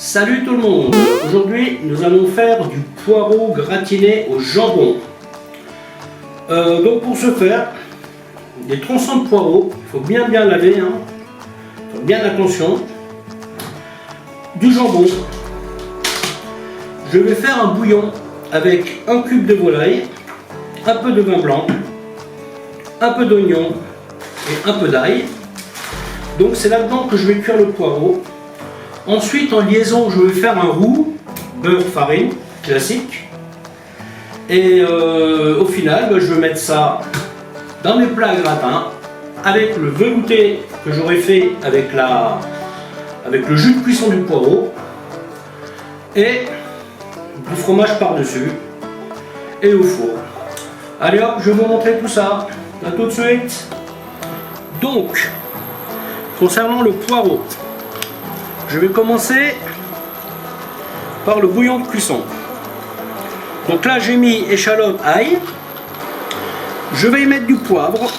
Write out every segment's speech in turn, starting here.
Salut tout le monde. Aujourd'hui nous allons faire du poireau gratiné au jambon. Donc pour ce faire, des tronçons de poireau, il faut bien laver, faut bien attention. Du jambon. Je vais faire un bouillon avec un cube de volaille, un peu de vin blanc, un peu d'oignon et un peu d'ail. Donc c'est là-dedans que je vais cuire le poireau. Ensuite, en liaison, je vais faire un roux, beurre, farine, classique. Et au final, je vais mettre ça dans mes plats à gratin avec le velouté que j'aurais fait avec le jus de cuisson du poireau et du fromage par-dessus et au four. Allez hop, je vais vous montrer tout ça. À tout de suite. Donc, concernant le poireau, je vais commencer par le bouillon de cuisson. Donc là j'ai mis échalote, ail. Je vais y mettre du poivre.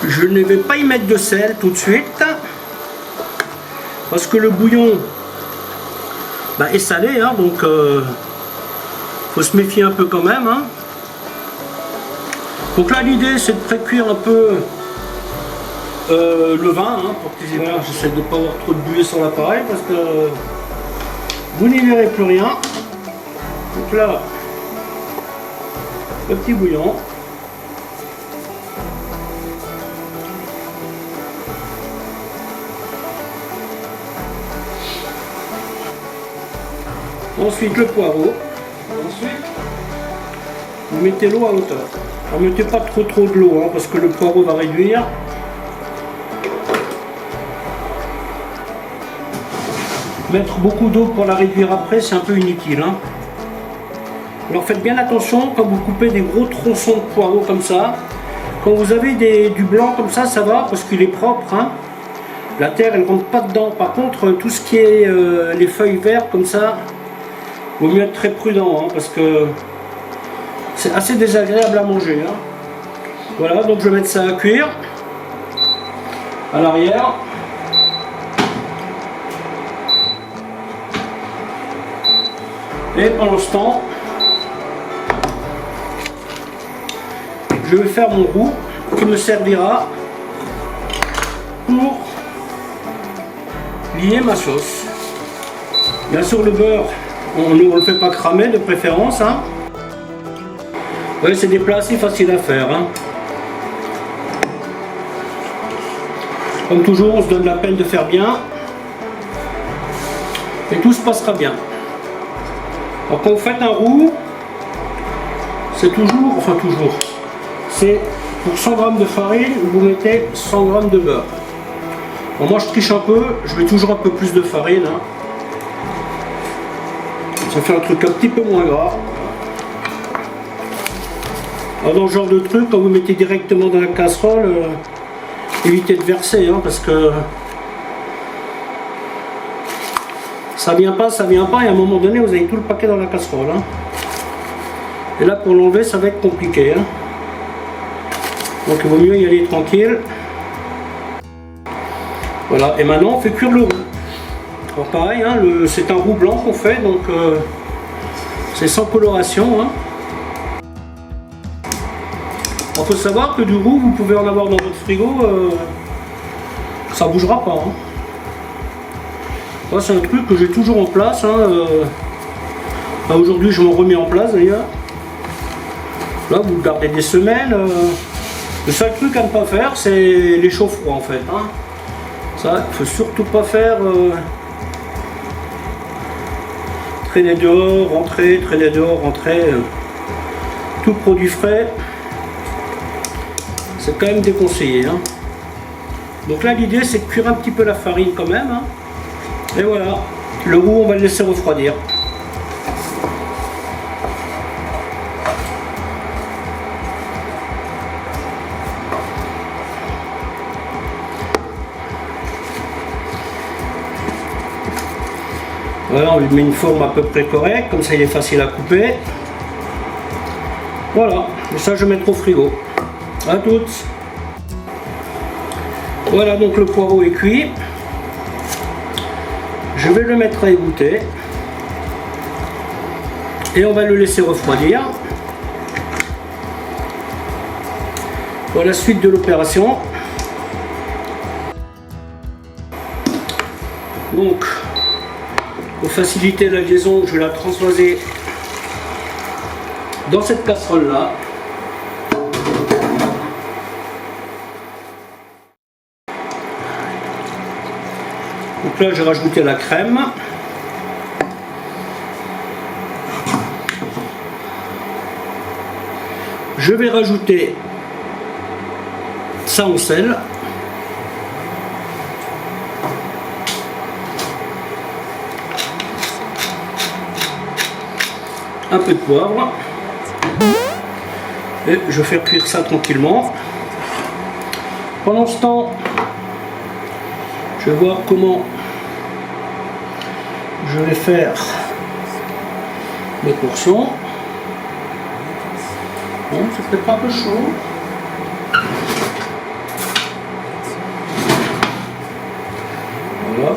Je ne vais pas y mettre de sel tout de suite parce que le bouillon est salé, donc faut se méfier un peu quand même. Donc là l'idée c'est de pré-cuire un peu le vin, pour que j'essaie de ne pas avoir trop de buée sur l'appareil parce que vous n'y verrez plus rien. Donc là, le petit bouillon. Ensuite le poireau. Ensuite, vous mettez l'eau à hauteur. Ne mettez pas trop de l'eau parce que le poireau va réduire. Mettre beaucoup d'eau pour la réduire après, c'est un peu inutile. Alors faites bien attention quand vous coupez des gros tronçons de poireaux comme ça. Quand vous avez du blanc comme ça, ça va parce qu'il est propre. La terre, elle rentre pas dedans. Par contre, tout ce qui est les feuilles vertes comme ça, il vaut mieux être très prudent parce que c'est assez désagréable à manger. Voilà, donc je vais mettre ça à cuire à l'arrière. Et pendant ce temps, je vais faire mon roux qui me servira pour lier ma sauce. Bien sûr le beurre, on ne le fait pas cramer de préférence. Ouais, c'est des plats assez faciles à faire. Comme toujours, on se donne la peine de faire bien. Et tout se passera bien. Alors quand vous faites un roux, c'est c'est pour 100 g de farine, vous mettez 100 g de beurre. Bon, moi je triche un peu, je mets toujours un peu plus de farine. Ça fait un truc un petit peu moins gras. Alors dans ce genre de truc, quand vous mettez directement dans la casserole, évitez de verser parce que ça vient pas, et à un moment donné vous avez tout le paquet dans la casserole. Et là pour l'enlever ça va être compliqué. Donc il vaut mieux y aller tranquille. Voilà, et maintenant on fait cuire le roux. Alors pareil, c'est un roux blanc qu'on fait, donc c'est sans coloration. Il faut savoir que du roux vous pouvez en avoir dans votre frigo, ça bougera pas. C'est un truc que j'ai toujours en place. Aujourd'hui, je m'en remets en place d'ailleurs. Là, vous le gardez des semaines. Le seul truc à ne pas faire, c'est les chauffe-froid en fait. Ça, il faut surtout pas faire. Traîner dehors, rentrer, traîner dehors, rentrer. Tout produit frais, c'est quand même déconseillé. Donc là, l'idée, c'est de cuire un petit peu la farine quand même. Et voilà, le roux on va le laisser refroidir. Voilà, on lui met une forme à peu près correcte, comme ça il est facile à couper. Voilà, et ça je vais mettre au frigo. À toutes. Voilà, donc le poireau est cuit. Je vais le mettre à égoutter. Et on va le laisser refroidir. Pour la suite de l'opération. Donc, pour faciliter la liaison, je vais la transvaser dans cette casserole là. Donc là, j'ai rajouté la crème. Je vais rajouter ça en sel. Un peu de poivre. Et je vais faire cuire ça tranquillement. Pendant ce temps, je vais voir comment je vais faire mes portions. Bon, c'est peut-être un peu chaud. Voilà.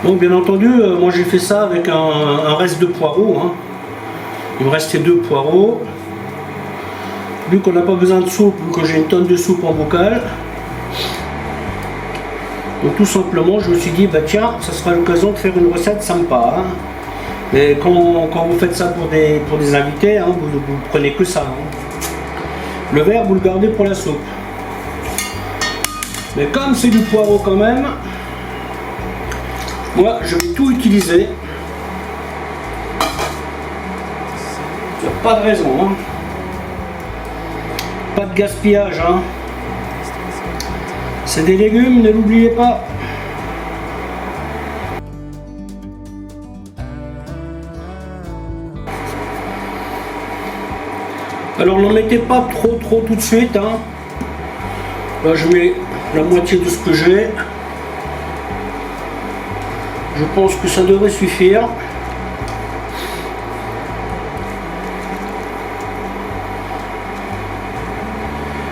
Donc bien entendu, moi j'ai fait ça avec un reste de poireaux. Hein. Il me restait 2 poireaux. Vu qu'on n'a pas besoin de soupe, vu que j'ai une tonne de soupe en bocal. Donc tout simplement, je me suis dit, bah tiens, ça sera l'occasion de faire une recette sympa. Hein. Et quand vous faites ça pour des invités, hein, vous prenez que ça. Hein. Le verre, vous le gardez pour la soupe. Mais comme c'est du poireau quand même, moi je vais tout utiliser. Il n'y a pas de raison. Hein. Pas de gaspillage. Hein. C'est des légumes, ne l'oubliez pas. Alors n'en mettez pas trop tout de suite. Hein. Là je mets la moitié de ce que j'ai. Je pense que ça devrait suffire.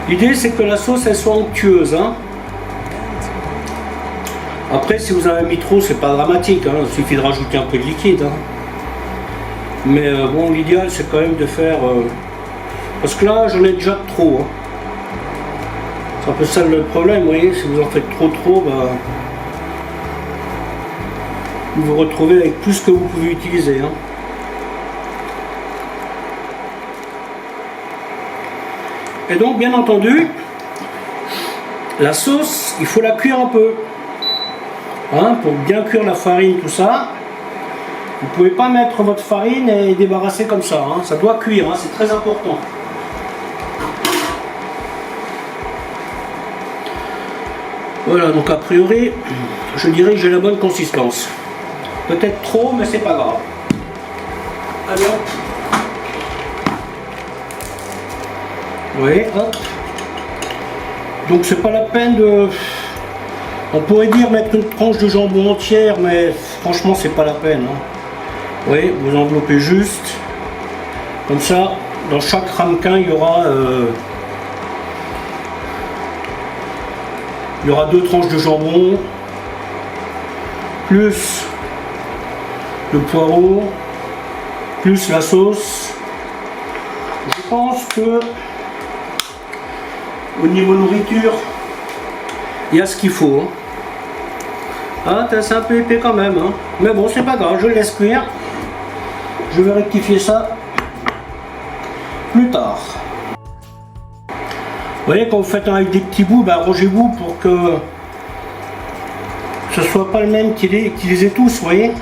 L'idée c'est que la sauce elle soit onctueuse. Hein. Après si vous avez mis trop c'est pas dramatique. Hein. Il suffit de rajouter un peu de liquide. Hein. Mais bon, l'idéal c'est quand même de faire... parce que là j'en ai déjà trop. Hein. C'est un peu ça le problème, vous voyez, si vous en faites trop, bah, vous vous retrouvez avec plus que vous pouvez utiliser. Hein. Et donc bien entendu, la sauce, il faut la cuire un peu. Hein, pour bien cuire la farine, tout ça. Vous ne pouvez pas mettre votre farine et débarrasser comme ça. Hein. Ça doit cuire, hein, c'est très important. Voilà, donc a priori, je dirais que j'ai la bonne consistance. Peut-être trop, mais c'est pas grave. Allez hop. Oui, hop. Donc c'est pas la peine de... On pourrait dire mettre une tranche de jambon entière, mais franchement c'est pas la peine. Hein. Oui, vous enveloppez juste. Comme ça, dans chaque ramequin, il y aura 2 tranches de jambon, plus le poireau, plus la sauce. Je pense que au niveau nourriture, il y a ce qu'il faut. Ah, c'est un peu épais quand même. Hein. Mais bon, c'est pas grave, je le laisse cuire. Je vais rectifier ça plus tard. Vous voyez, quand vous faites avec des petits bouts, bah, arrangez-vous pour que ce ne soit pas le même qu'ils les aient tous, vous voyez.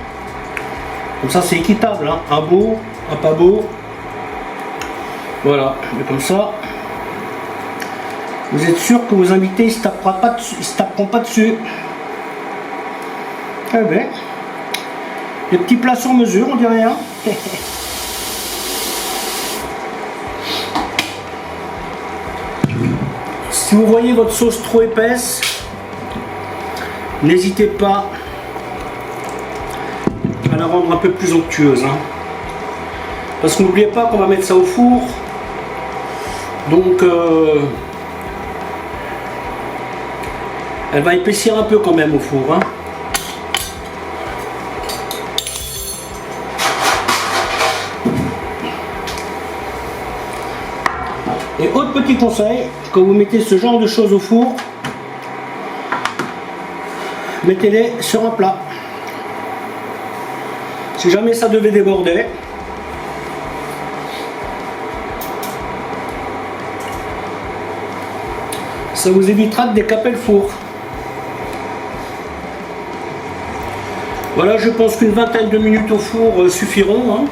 Comme ça, c'est équitable. Hein. Un beau, un pas beau. Voilà, mais comme ça, vous êtes sûr que vos invités, ils ne se taperont pas dessus. Eh bien, les petits plats sur mesure, on dirait. Hein. Si vous voyez votre sauce trop épaisse, n'hésitez pas à la rendre un peu plus onctueuse. Hein. Parce que n'oubliez pas qu'on va mettre ça au four Donc elle va épaissir un peu quand même au four. Hein. Et autre petit conseil, quand vous mettez ce genre de choses au four, mettez-les sur un plat. Si jamais ça devait déborder, ça vous évitera de décaper le four. Voilà, je pense qu'une vingtaine de minutes au four suffiront. Hein.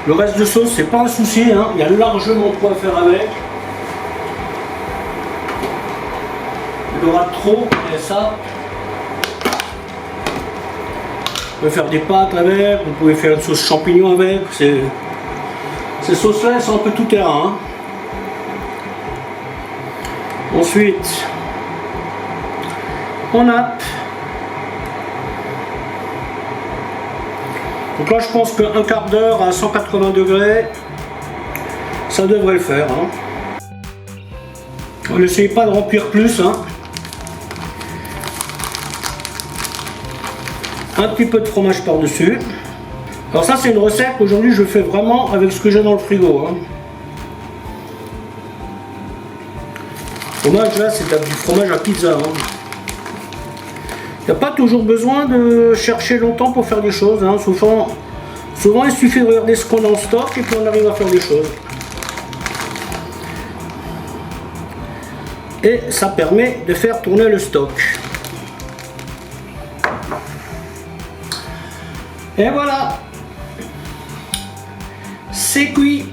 Le reste de sauce, c'est pas un souci, hein. Il y a largement quoi faire avec. Il y aura trop, et ça. Vous pouvez faire des pâtes avec, vous pouvez faire une sauce champignon avec. Ces sauces-là, elles sont un peu tout terrain. Hein. Ensuite, on nappe. Donc là, je pense qu'un quart d'heure à 180 degrés, ça devrait le faire. Hein. N'essayez pas de remplir plus. Hein. Un petit peu de fromage par-dessus. Alors ça, c'est une recette qu'aujourd'hui, je fais vraiment avec ce que j'ai dans le frigo. Hein. Fromage, là, c'est du fromage à pizza. Hein. Il n'y a pas toujours besoin de chercher longtemps pour faire des choses. Hein. Souvent, il suffit de regarder ce qu'on a en stock et puis on arrive à faire des choses. Et ça permet de faire tourner le stock. Et voilà, c'est cuit.